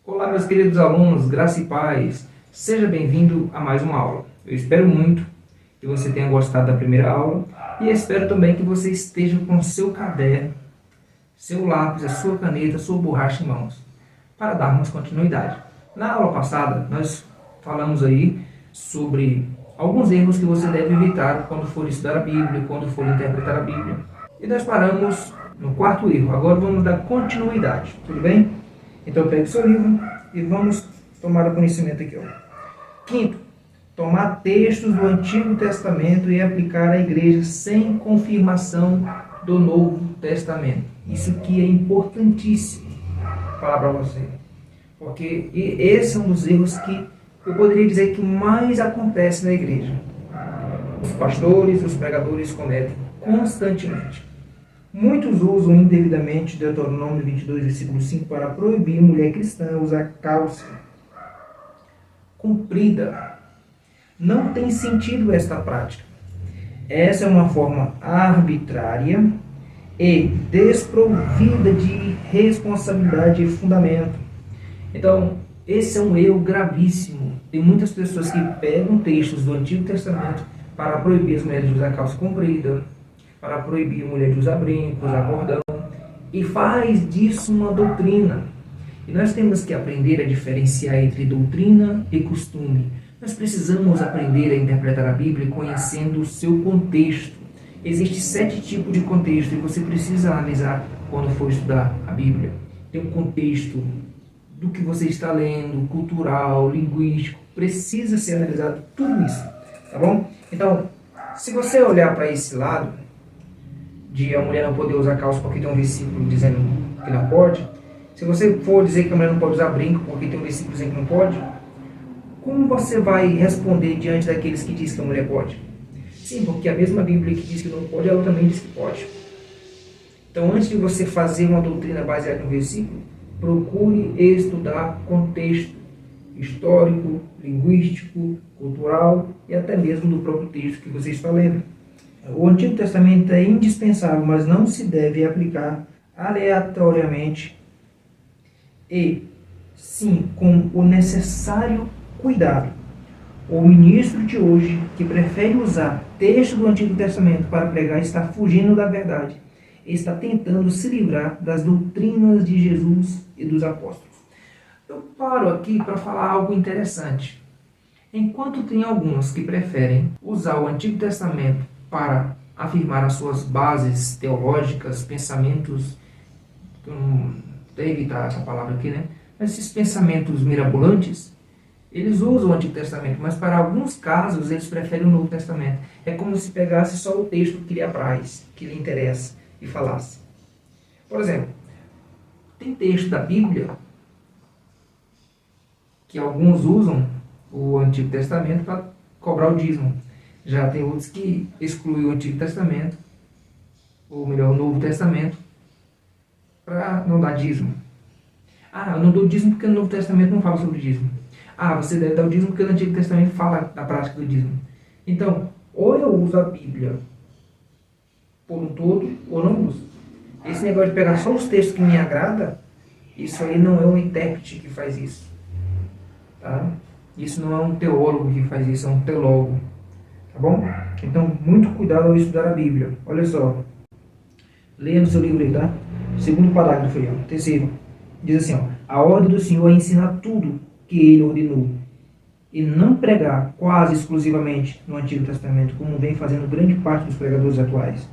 Olá, meus queridos alunos, graça e paz. Seja bem-vindo a mais uma aula. Eu espero muito que você tenha gostado da primeira aula e espero também que você esteja com seu caderno, seu lápis, a sua caneta, a sua borracha em mãos, para darmos continuidade. Na aula passada, nós falamos aí sobre alguns erros que você deve evitar quando for estudar a Bíblia, quando for interpretar a Bíblia. E nós paramos no quarto erro. Agora vamos dar continuidade, tudo bem? Então pegue seu livro e vamos tomar o conhecimento aqui. Quinto, tomar textos do Antigo Testamento e aplicar à igreja sem confirmação do Novo Testamento. Isso aqui é importantíssimo falar para você. Porque esse é um dos erros que eu poderia dizer que mais acontece na igreja. Os pastores, os pregadores cometem constantemente. Muitos usam indevidamente Deuteronômio 22, versículo 5, para proibir mulher cristã usar calça comprida. Não tem sentido esta prática. Essa é uma forma arbitrária e desprovida de responsabilidade e fundamento. Então, esse é um erro gravíssimo. Tem muitas pessoas que pegam textos do Antigo Testamento para proibir as mulheres de usar calça comprida, para proibir a mulher de usar brinco, usar cordão, e faz disso uma doutrina. E nós temos que aprender a diferenciar entre doutrina e costume. Nós precisamos aprender a interpretar a Bíblia conhecendo o seu contexto. Existem 7 tipos de contexto e você precisa analisar quando for estudar a Bíblia. Tem um contexto do que você está lendo, cultural, linguístico, precisa ser analisado tudo isso, tá bom? Então, se você olhar para esse lado, de a mulher não poder usar calça porque tem um versículo dizendo que não pode, se você for dizer que a mulher não pode usar brinco porque tem um versículo dizendo que não pode, como você vai responder diante daqueles que dizem que a mulher pode? Sim, porque a mesma Bíblia que diz que não pode, ela também diz que pode. Então, antes de você fazer uma doutrina baseada no versículo, procure estudar contexto histórico, linguístico, cultural e até mesmo do próprio texto que você está lendo. O Antigo Testamento é indispensável, mas não se deve aplicar aleatoriamente e, sim, com o necessário cuidado. O ministro de hoje, que prefere usar texto do Antigo Testamento para pregar, está fugindo da verdade. Está tentando se livrar das doutrinas de Jesus e dos apóstolos. Eu paro aqui para falar algo interessante. Enquanto tem alguns que preferem usar o Antigo Testamento para afirmar as suas bases teológicas, pensamentos, até evitar essa palavra aqui, né? Mas esses pensamentos mirabolantes, eles usam o Antigo Testamento, mas para alguns casos eles preferem o Novo Testamento. É como se pegasse só o texto que lhe apraz, que lhe interessa, e falasse. Por exemplo, tem texto da Bíblia que alguns usam o Antigo Testamento para cobrar o dízimo. Já tem outros que excluem o Antigo Testamento, ou melhor, o Novo Testamento, para não dar dízimo. Eu não dou dízimo porque no Novo Testamento não fala sobre dízimo. Você deve dar o dízimo porque no Antigo Testamento fala da prática do dízimo. Então, ou eu uso a Bíblia por um todo, ou não uso. Esse negócio de pegar só os textos que me agrada, isso aí não é um intérprete que faz isso. Tá? Isso não é um teólogo que faz isso, é um teólogo. Tá bom? Então, muito cuidado ao estudar a Bíblia. Olha só. Leia no seu livro aí, tá? Segundo parágrafo aí, ó. Terceiro. Diz assim, a ordem do Senhor é ensinar tudo que Ele ordenou. E não pregar quase exclusivamente no Antigo Testamento, como vem fazendo grande parte dos pregadores atuais.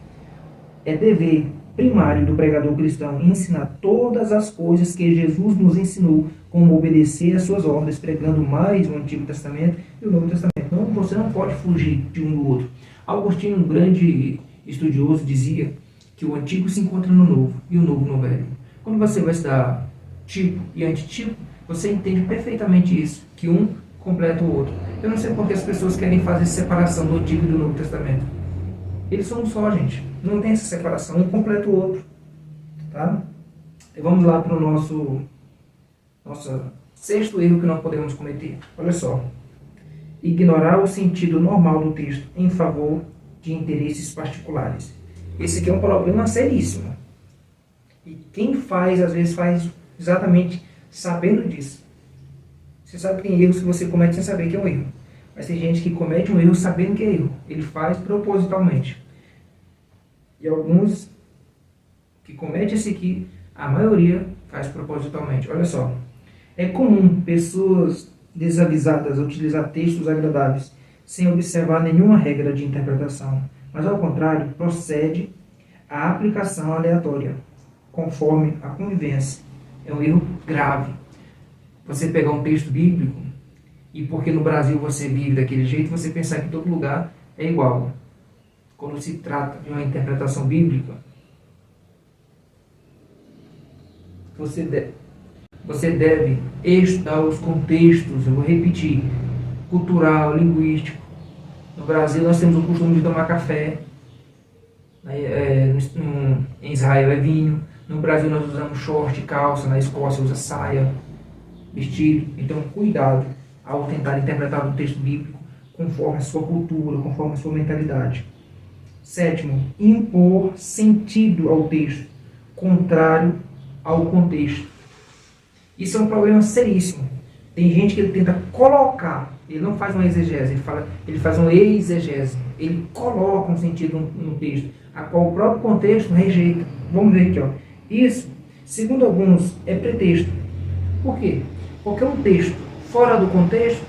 É dever primário do pregador cristão ensinar todas as coisas que Jesus nos ensinou, como obedecer às suas ordens, pregando mais o Antigo Testamento e o Novo Testamento. Então, você não pode fugir de um do outro. Agostinho, um grande estudioso, dizia que o Antigo se encontra no Novo e o Novo no Velho. Quando você vai estudar tipo e antitipo, você entende perfeitamente isso, que um completa o outro. Eu não sei porque as pessoas querem fazer separação do Antigo e do Novo Testamento. Eles são um só, gente. Não tem essa separação, um completa o outro. Tá? E vamos lá para o nosso sexto erro que não podemos cometer. Olha só. Ignorar o sentido normal do texto em favor de interesses particulares. Esse aqui é um problema seríssimo. E quem faz, às vezes, faz exatamente sabendo disso. Você sabe que tem erros que você comete sem saber que é um erro. Mas tem gente que comete um erro sabendo que é erro. Ele faz propositalmente. E alguns que cometem esse aqui, a maioria faz propositalmente. Olha só. É comum pessoas desavisadas utilizar textos agradáveis sem observar nenhuma regra de interpretação. Mas, ao contrário, procede a aplicação aleatória, conforme a convivência. É um erro grave. Você pegar um texto bíblico e porque no Brasil você vive daquele jeito, você pensar que em todo lugar é igual. Quando se trata de uma interpretação bíblica, você deve estudar os contextos, eu vou repetir, cultural, linguístico. No Brasil nós temos o costume de tomar café, em Israel é vinho, no Brasil nós usamos short, calça, na Escócia usa saia, vestido. Então cuidado ao tentar interpretar um texto bíblico conforme a sua cultura, conforme a sua mentalidade. Sétimo, impor sentido ao texto, contrário ao contexto. Isso é um problema seríssimo. Tem gente que ele tenta colocar, ele não faz uma exegese, ele faz uma exegese. Ele coloca um sentido no texto, a qual o próprio contexto rejeita. Vamos ver aqui, ó. Isso, segundo alguns, é pretexto. Por quê? Porque um texto fora do contexto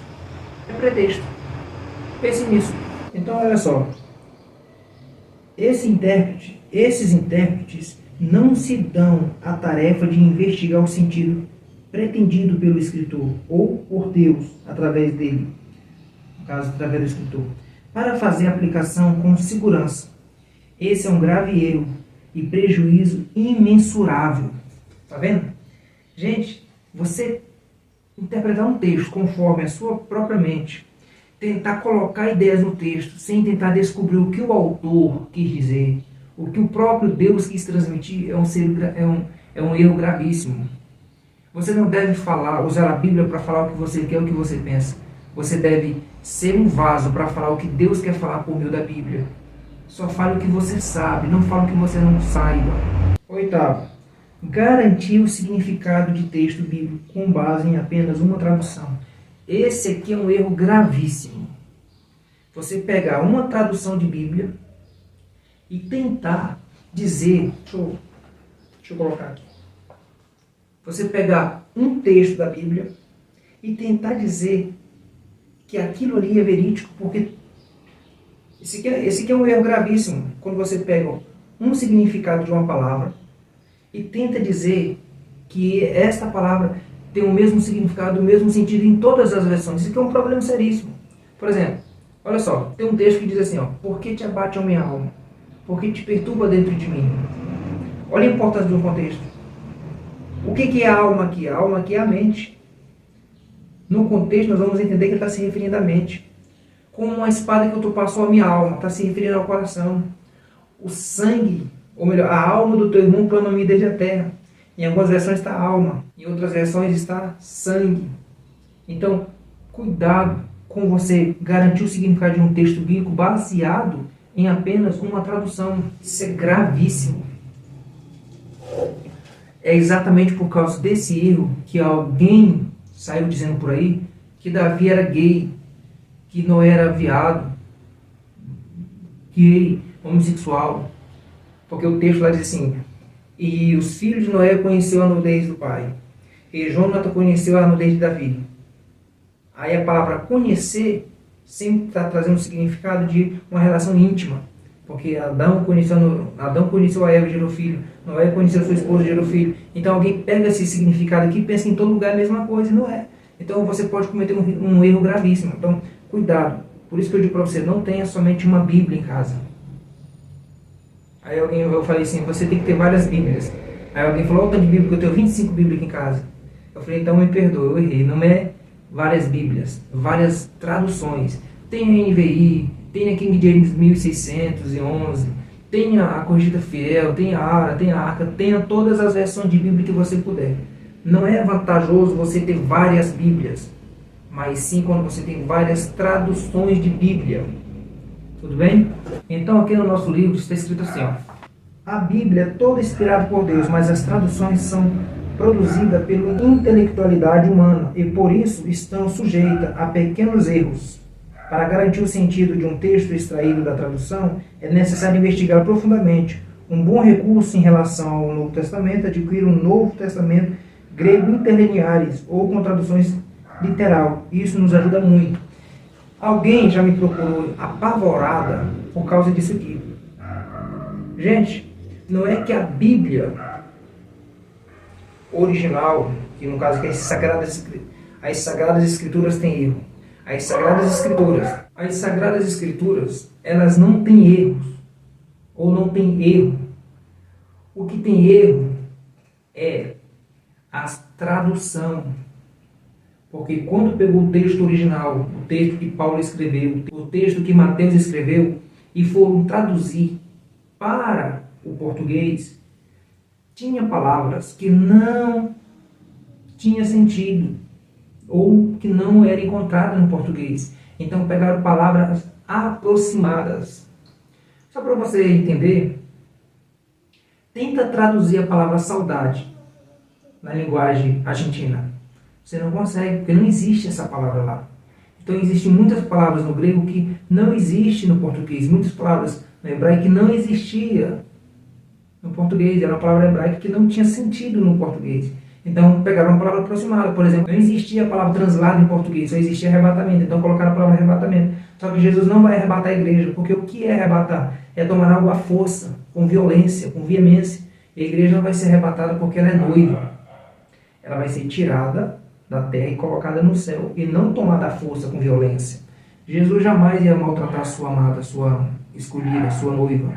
é pretexto. Pense nisso. Então, olha só. Esses intérpretes não se dão a tarefa de investigar o sentido pretendido pelo escritor ou por Deus através dele, no caso, através do escritor, para fazer a aplicação com segurança. Esse é um grave erro e prejuízo imensurável. Tá vendo? Gente, você interpretar um texto conforme a sua própria mente, tentar colocar ideias no texto sem tentar descobrir o que o autor quis dizer, o que o próprio Deus quis transmitir, é um erro gravíssimo. Você não deve usar a Bíblia para falar o que você quer, o que você pensa. Você deve ser um vaso para falar o que Deus quer falar por meio da Bíblia. Só fale o que você sabe, não fale o que você não saiba. Oitavo, garantir o significado de texto bíblico com base em apenas uma tradução. Esse aqui é um erro gravíssimo. Você pegar uma tradução de Bíblia e tentar dizer... Deixa eu colocar aqui. Você pegar um texto da Bíblia e tentar dizer que aquilo ali é verídico, porque esse aqui é um erro gravíssimo. Quando você pega um significado de uma palavra e tenta dizer que esta palavra tem o mesmo significado, o mesmo sentido em todas as versões. Isso aqui é um problema seríssimo. Por exemplo, olha só, tem um texto que diz assim, ó, por que te abate a minha alma? Por que te perturba dentro de mim? Olha a importância de um contexto. O que é a alma aqui? A alma aqui é a mente. No contexto, nós vamos entender que ele está se referindo à mente. Como uma espada que ultrapassou a minha alma, está se referindo ao coração. O sangue, ou melhor, a alma do teu irmão clama-me desde a terra. Em algumas versões está alma, em outras versões está sangue. Então, cuidado com você garantir o significado de um texto bíblico baseado em apenas uma tradução. Isso é gravíssimo. É exatamente por causa desse erro que alguém saiu dizendo por aí que Davi era gay, que Noé era viado, gay, homossexual. Porque o texto lá diz assim, e os filhos de Noé conheceu a nudez do pai, e Jonathan conheceu a nudez de Davi. Aí a palavra conhecer sempre está trazendo o significado de uma relação íntima. Porque Adão conheceu a Eva e gerou filho. Noé conheceu sua esposa e gerou filho. Então alguém pega esse significado aqui e pensa que em todo lugar é a mesma coisa, e não é. Então você pode cometer um erro gravíssimo. Então, cuidado. Por isso que eu digo para você, não tenha somente uma Bíblia em casa. Aí eu falei assim, você tem que ter várias Bíblias. Aí alguém falou, olha o tanto de Bíblia, que eu tenho 25 Bíblias aqui em casa. Eu falei, então me perdoe, eu errei. Não é várias Bíblias, várias traduções. Tem a NVI, tem a King James 1611, tem a Corrigida Fiel, tem a ARA, tem a Arca, tenha todas as versões de Bíblia que você puder. Não é vantajoso você ter várias Bíblias, mas sim quando você tem várias traduções de Bíblia. Tudo bem? Então aqui no nosso livro está escrito assim, ó, a Bíblia é toda inspirada por Deus, mas as traduções são produzida pela intelectualidade humana e por isso estão sujeitas a pequenos erros. Para garantir o sentido de um texto extraído da tradução, é necessário investigar profundamente. Um bom recurso em relação ao Novo Testamento é adquirir um Novo Testamento grego interlineares ou com traduções literal. Isso nos ajuda muito. Alguém já me procurou apavorada por causa disso aqui. Gente, não é que a Bíblia original, que no caso que as Sagradas Escrituras têm erro. As Sagradas Escrituras, elas não têm erros, ou não têm erro. O que tem erro é a tradução. Porque quando pegou o texto original, o texto que Paulo escreveu, o texto que Mateus escreveu, e foram traduzir para o português, tinha palavras que não tinha sentido, ou que não era encontrada no português. Então pegaram palavras aproximadas. Só para você entender, tenta traduzir a palavra saudade na linguagem argentina. Você não consegue, porque não existe essa palavra lá. Então existem muitas palavras no grego que não existem no português, muitas palavras no hebraico que não existia no português, era uma palavra hebraica que não tinha sentido no português. Então pegaram uma palavra aproximada, por exemplo, não existia a palavra translado em português, só existia arrebatamento, então colocaram a palavra arrebatamento. Só que Jesus não vai arrebatar a igreja, porque o que é arrebatar? É tomar algo à força, com violência, com veemência. E a igreja não vai ser arrebatada porque ela é noiva. Ela vai ser tirada da terra e colocada no céu, e não tomada à força, com violência. Jesus jamais ia maltratar a sua amada, a sua escolhida, a sua noiva.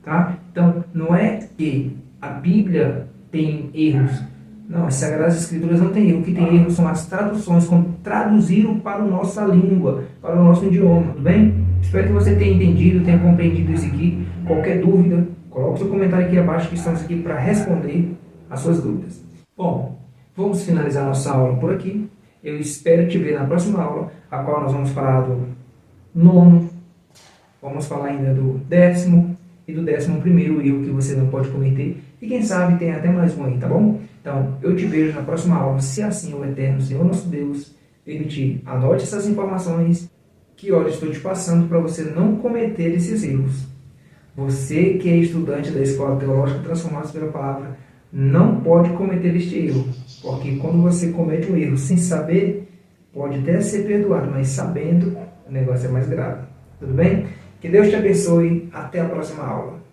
Tá? Então, não é que a Bíblia tem erros. Não, as Sagradas Escrituras não tem erro. O que tem erro são as traduções, como traduziram para a nossa língua, para o nosso idioma. Tudo bem? Espero que você tenha entendido, tenha compreendido isso aqui. Qualquer dúvida, coloque seu comentário aqui abaixo, que estamos aqui para responder as suas dúvidas. Bom, vamos finalizar nossa aula por aqui. Eu espero te ver na próxima aula, a qual nós vamos falar do 9º, vamos falar ainda do 10º e do 11º erro que você não pode cometer. E quem sabe tem até mais um aí, tá bom? Então, eu te vejo na próxima aula, se assim o Eterno Senhor nosso Deus permitir. Anote essas informações que eu estou te passando para você não cometer esses erros. Você que é estudante da Escola Teológica Transformados pela Palavra, não pode cometer este erro, porque quando você comete um erro sem saber, pode até ser perdoado, mas sabendo, o negócio é mais grave. Tudo bem? Que Deus te abençoe. Até a próxima aula.